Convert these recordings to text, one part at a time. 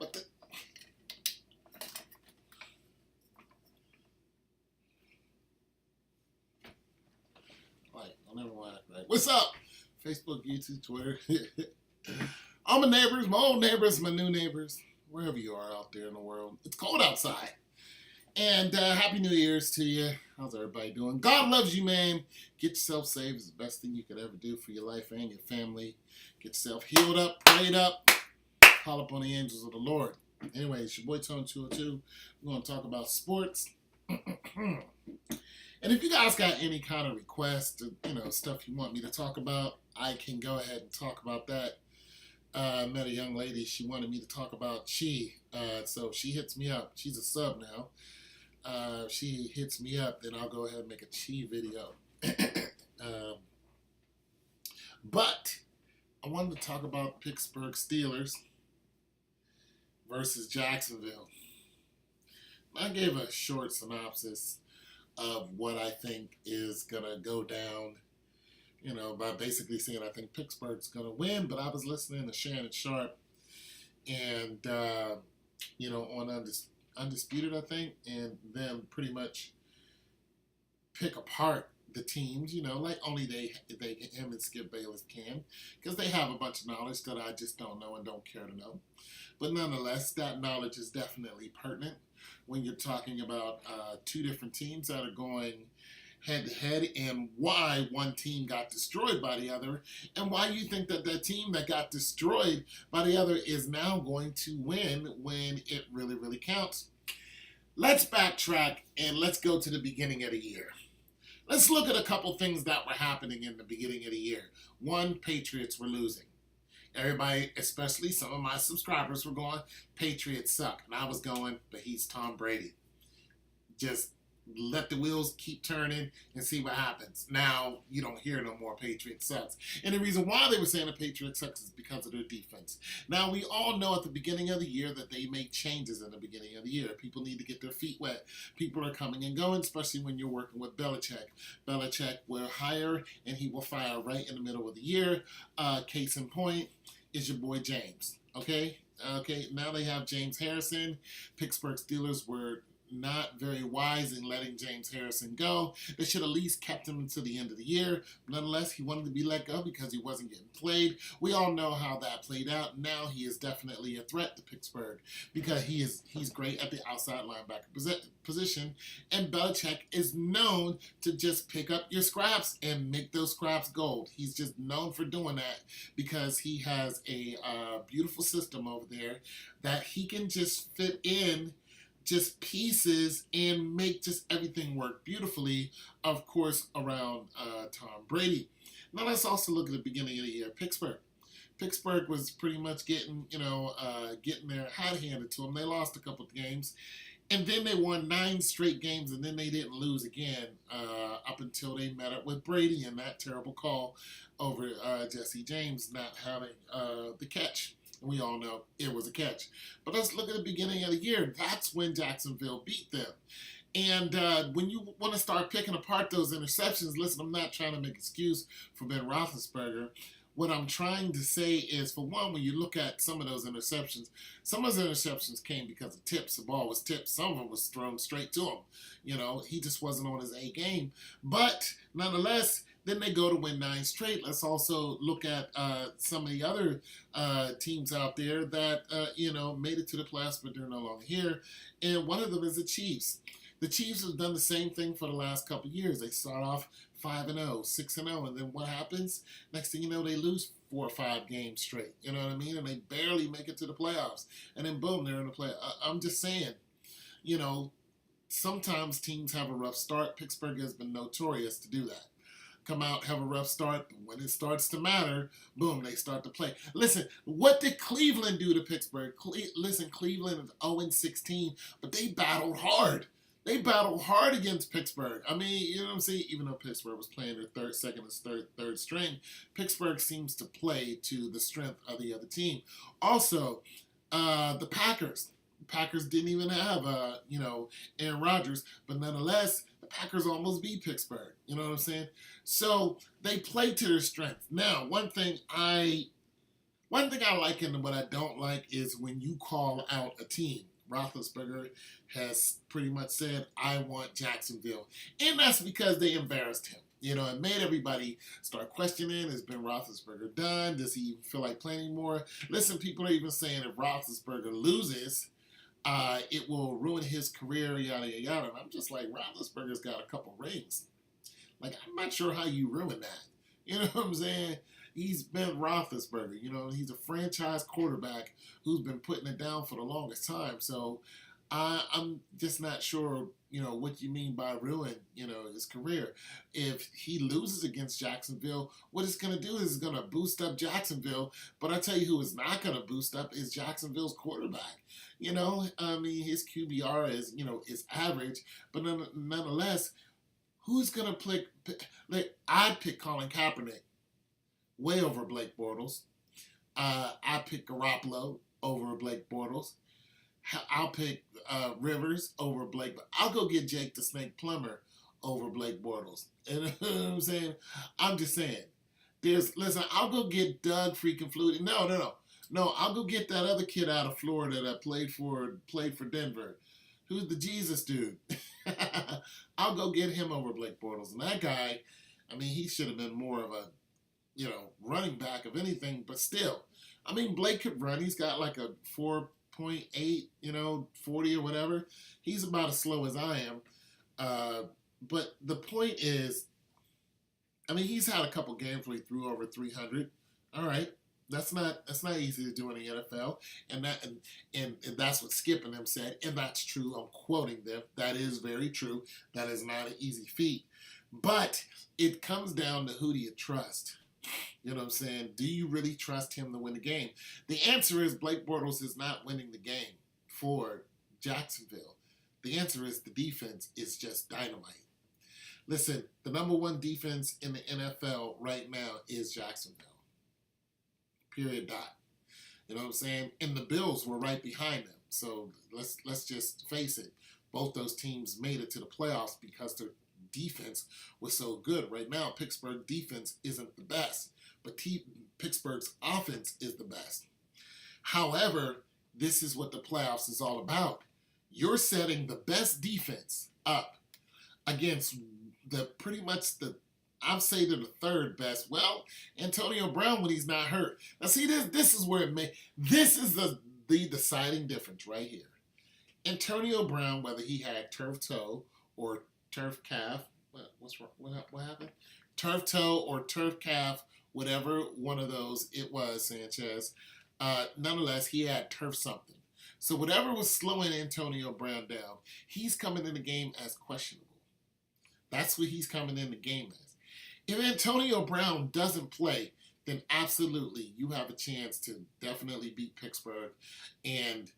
What the? Right, I never want to. Right. What's up? Facebook, YouTube, Twitter. All my neighbors, my old neighbors, my new neighbors, wherever you are out there in the world. It's cold outside. And Happy New Year's to you. How's everybody doing? God loves you, man. Get yourself saved. It's the best thing you could ever do for your life and your family. Get yourself healed up, prayed up. Call upon the angels of the Lord. Anyway, it's your boy Tone 202. We're going to talk about sports. And if you guys got any kind of requests, stuff you want me to talk about, I can go ahead and talk about that. I met a young lady. She wanted me to talk about Chi. So she hits me up. She's a sub now. She hits me up, then I'll go ahead and make a Chi video. But I wanted to talk about Pittsburgh Steelers versus Jacksonville. I gave a short synopsis of what I think is going to go down, by basically saying I think Pittsburgh's going to win. But I was listening to Shannon Sharp and, on Undisputed, I think, and them pretty much pick apart the teams, like only him and Skip Bayless can, because they have a bunch of knowledge that I just don't know and don't care to know. But nonetheless, that knowledge is definitely pertinent when you're talking about two different teams that are going head-to-head, and why one team got destroyed by the other, and why you think that that team that got destroyed by the other is now going to win when it really, really counts. Let's backtrack and let's go to the beginning of the year. Let's look at a couple things that were happening in the beginning of the year. One, Patriots were losing. Everybody, especially some of my subscribers, were going, Patriots suck. And I was going, but he's Tom Brady. Just let the wheels keep turning and see what happens. Now, you don't hear no more Patriots sucks. And the reason why they were saying the Patriots sucks is because of their defense. Now, we all know at the beginning of the year that they make changes in the beginning of the year. People need to get their feet wet. People are coming and going, especially when you're working with Belichick. Belichick will hire and he will fire right in the middle of the year. Case in point is your boy James. Okay, now they have James Harrison. Pittsburgh Steelers were not very wise in letting James Harrison go. They should at least kept him until the end of the year. Nonetheless, he wanted to be let go because he wasn't getting played. We all know how that played out. Now he is definitely a threat to Pittsburgh because he's great at the outside linebacker position. And Belichick is known to just pick up your scraps and make those scraps gold. He's just known for doing that because he has a beautiful system over there that he can just fit in just pieces and make just everything work beautifully, of course, around Tom Brady. Now let's also look at the beginning of the year. Pittsburgh was pretty much getting their hat handed to them. They lost a couple of games, and then they won 9 straight games, and then they didn't lose again up until they met up with Brady and that terrible call over Jesse James not having the catch. We all know it was a catch. But let's look at the beginning of the year. That's when Jacksonville beat them. And when you want to start picking apart those interceptions, listen, I'm not trying to make an excuse for Ben Roethlisberger. What I'm trying to say is, for one, when you look at some of those interceptions came because of tips. The ball was tipped. Some of them was thrown straight to him. He just wasn't on his A game. But nonetheless, then they go to win 9 straight. Let's also look at some of the other teams out there that, made it to the playoffs, but they're no longer here. And one of them is the Chiefs. The Chiefs have done the same thing for the last couple of years. They start off 5-0, 6-0, and then what happens? Next thing you know, they lose 4 or 5 games straight. You know what I mean? And they barely make it to the playoffs. And then boom, they're in the playoffs. I'm just saying, sometimes teams have a rough start. Pittsburgh has been notorious to do that. Come out, have a rough start. When it starts to matter, boom, they start to play. Listen, what did Cleveland do to Pittsburgh? Cleveland is 0-16, but they battled hard. They battled hard against Pittsburgh. I mean, you know what I'm saying? Even though Pittsburgh was playing their third string, Pittsburgh seems to play to the strength of the other team. Also, the Packers. The Packers didn't even have, Aaron Rodgers, but nonetheless, the Packers almost beat Pittsburgh. You know what I'm saying? So they play to their strength. Now, one thing I One thing I like and what I don't like is when you call out a team. Roethlisberger has pretty much said, I want Jacksonville. And that's because they embarrassed him. You know, it made everybody start questioning, has Ben Roethlisberger done? Does he even feel like playing anymore? Listen, people are even saying if Roethlisberger loses, it will ruin his career, yada, yada, yada. And I'm just like, Roethlisberger's got a couple rings. Like, I'm not sure how you ruin that. You know what I'm saying? He's been Roethlisberger. You know, he's a franchise quarterback who's been putting it down for the longest time. So I'm just not sure, you know, what you mean by ruin, you know, his career. If he loses against Jacksonville, what it's going to do is it's going to boost up Jacksonville. But I tell you who is not going to boost up is Jacksonville's quarterback. You know, I mean, his QBR is, you know, is average. But nonetheless, who's going to pick? Like, I'd pick Colin Kaepernick way over Blake Bortles. I pick Garoppolo over Blake Bortles. I'll pick Rivers over Blake. I'll go get Jake the Snake Plumber over Blake Bortles. You know what I'm saying? I'm just saying. Listen, I'll go get Doug freaking Flutie. No, I'll go get that other kid out of Florida that played for Denver. Who's the Jesus dude? I'll go get him over Blake Bortles. And that guy, I mean, he should have been more of a, you know, running back of anything, but still. I mean, Blake could run. He's got like a 4.8, you know, 40 or whatever. He's about as slow as I am. But the point is, I mean, he's had a couple games where he threw over 300. All right. That's not easy to do in the NFL, and that's what Skip and them said, and that's true. I'm quoting them. That is very true. That is not an easy feat, but it comes down to who do you trust. You know what I'm saying? Do you really trust him to win the game? The answer is Blake Bortles is not winning the game for Jacksonville. The answer is the defense is just dynamite. Listen, the number one defense in the NFL right now is Jacksonville. Period. Dot. You know what I'm saying? And the Bills were right behind them. So let's just face it. Both those teams made it to the playoffs because their defense was so good. Right now, Pittsburgh defense isn't the best, but Pittsburgh's offense is the best. However, this is what the playoffs is all about. You're setting the best defense up against pretty much I'd say they're the third best. Well, Antonio Brown when he's not hurt. Now see, this is where this is the deciding difference right here. Antonio Brown, whether he had turf toe or turf calf, what's wrong? What happened? Turf toe or turf calf, whatever one of those it was, Sanchez. Nonetheless, he had turf something. So whatever was slowing Antonio Brown down, he's coming in the game as questionable. That's what he's coming in the game as. If Antonio Brown doesn't play, then absolutely you have a chance to definitely beat Pittsburgh, and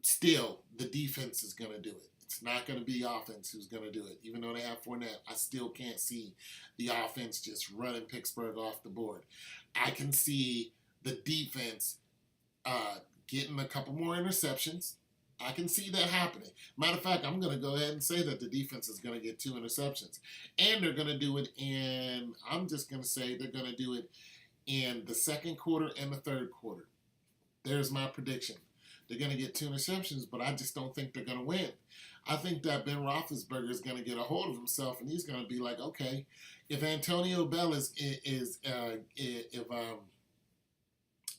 still the defense is going to do it. It's not going to be offense who's going to do it. Even though they have Fournette, I still can't see the offense just running Pittsburgh off the board. I can see the defense getting a couple more interceptions. I can see that happening. Matter of fact, I'm going to go ahead and say that the defense is going to get 2 interceptions. And they're going to do it I'm just going to say they're going to do it in the second quarter and the third quarter. There's my prediction. They're going to get 2 interceptions, but I just don't think they're going to win. I think that Ben Roethlisberger is going to get a hold of himself, and he's going to be like, okay, if Antonio Bell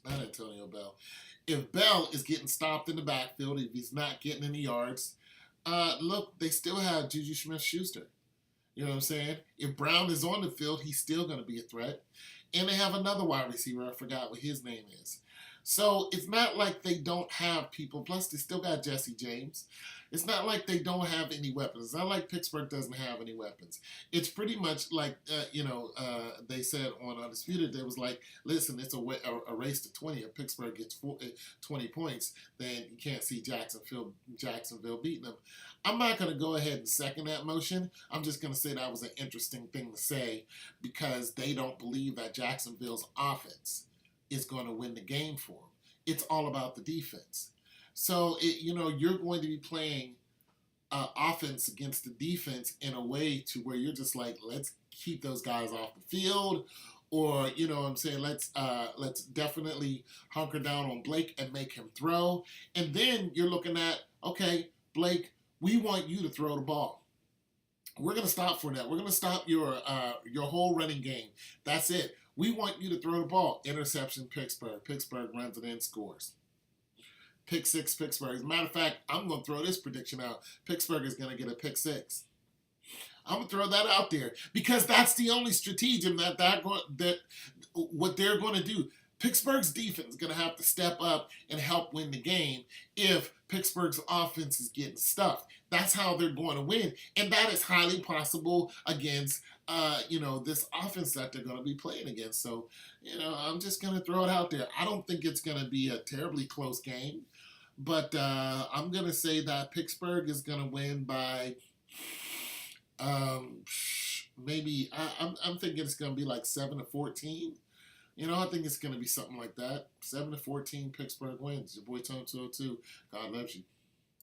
not Antonio Bell. If Bell is getting stopped in the backfield, if he's not getting any yards, look, they still have Juju Smith-Schuster. You know what I'm saying? If Brown is on the field, he's still going to be a threat. And they have another wide receiver. I forgot what his name is. So it's not like they don't have people. Plus, they still got Jesse James. It's not like they don't have any weapons. It's not like Pittsburgh doesn't have any weapons. It's pretty much like, they said on Undisputed, they was like, listen, it's a race to 20. If Pittsburgh gets 20 points, then you can't see Jacksonville beating them. I'm not going to go ahead and second that motion. I'm just going to say that was an interesting thing to say because they don't believe that Jacksonville's offense is going to win the game for them. It's all about the defense. So, you're going to be playing offense against the defense in a way to where you're just like, let's keep those guys off the field, or you know what I'm saying, let's definitely hunker down on Blake and make him throw. And then you're looking at, okay, Blake, we want you to throw the ball. We're gonna stop for that. We're gonna stop your whole running game. That's it. We want you to throw the ball. Interception, Pittsburgh. Pittsburgh runs it in, scores. Pick six, Pittsburgh. As a matter of fact, I'm gonna throw this prediction out. Pittsburgh is gonna get a pick six. I'm gonna throw that out there because that's the only stratagem that what they're going to do. Pittsburgh's defense is going to have to step up and help win the game if Pittsburgh's offense is getting stuffed. That's how they're going to win, and that is highly possible against this offense that they're going to be playing against. So I'm just going to throw it out there. I don't think it's going to be a terribly close game, but I'm going to say that Pittsburgh is going to win by. Maybe I'm thinking it's gonna be like 7-14. I think it's gonna be something like that. 7-14, Pittsburgh wins. Your boy Tone 202. God loves you.